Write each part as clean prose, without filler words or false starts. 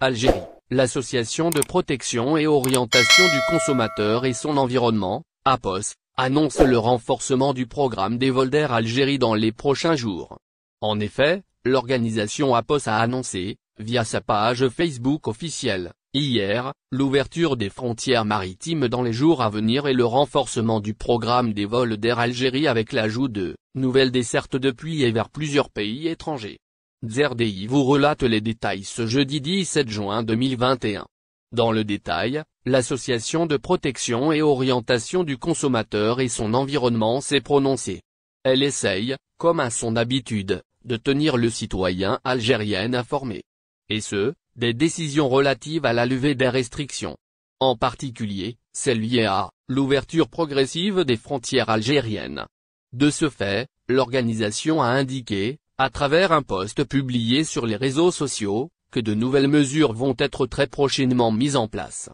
Algérie, l'Association de protection et orientation du consommateur et son environnement, APOS, annonce le renforcement du programme des vols d'Air Algérie dans les prochains jours. En effet, l'organisation APOS a annoncé, via sa page Facebook officielle, hier, l'ouverture des frontières maritimes dans les jours à venir et le renforcement du programme des vols d'Air Algérie avec l'ajout de nouvelles dessertes depuis et vers plusieurs pays étrangers. ZRDI vous relate les détails ce jeudi 17 juin 2021. Dans le détail, l'Association de protection et orientation du consommateur et son environnement s'est prononcée. Elle essaye, comme à son habitude, de tenir le citoyen algérien informé. Et ce, des décisions relatives à la levée des restrictions. En particulier, celles liées à l'ouverture progressive des frontières algériennes. De ce fait, l'organisation a indiqué, à travers un post publié sur les réseaux sociaux, que de nouvelles mesures vont être très prochainement mises en place.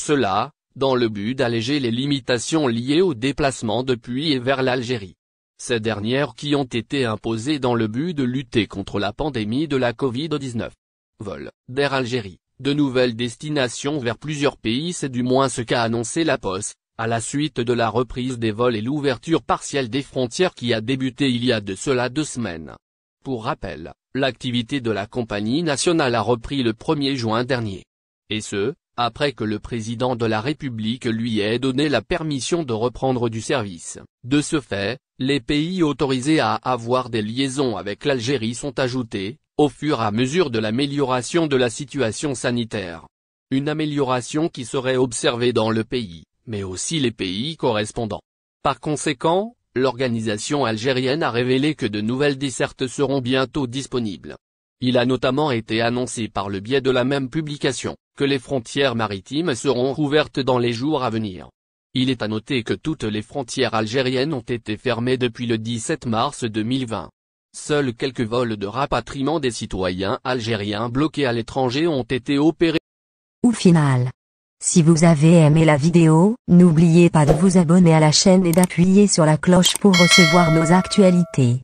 Cela, dans le but d'alléger les limitations liées aux déplacements depuis et vers l'Algérie. Ces dernières qui ont été imposées dans le but de lutter contre la pandémie de la Covid-19. Vol d'Air Algérie, de nouvelles destinations vers plusieurs pays, c'est du moins ce qu'a annoncé la Poste, à la suite de la reprise des vols et l'ouverture partielle des frontières qui a débuté il y a de cela 2 semaines. Pour rappel, l'activité de la compagnie nationale a repris le 1er juin dernier. Et ce, après que le président de la République lui ait donné la permission de reprendre du service. De ce fait, les pays autorisés à avoir des liaisons avec l'Algérie sont ajoutés, au fur et à mesure de l'amélioration de la situation sanitaire. Une amélioration qui serait observée dans le pays, mais aussi les pays correspondants. Par conséquent, l'organisation algérienne a révélé que de nouvelles dessertes seront bientôt disponibles. Il a notamment été annoncé par le biais de la même publication, que les frontières maritimes seront rouvertes dans les jours à venir. Il est à noter que toutes les frontières algériennes ont été fermées depuis le 17 mars 2020. Seuls quelques vols de rapatriement des citoyens algériens bloqués à l'étranger ont été opérés. Au final, si vous avez aimé la vidéo, n'oubliez pas de vous abonner à la chaîne et d'appuyer sur la cloche pour recevoir nos actualités.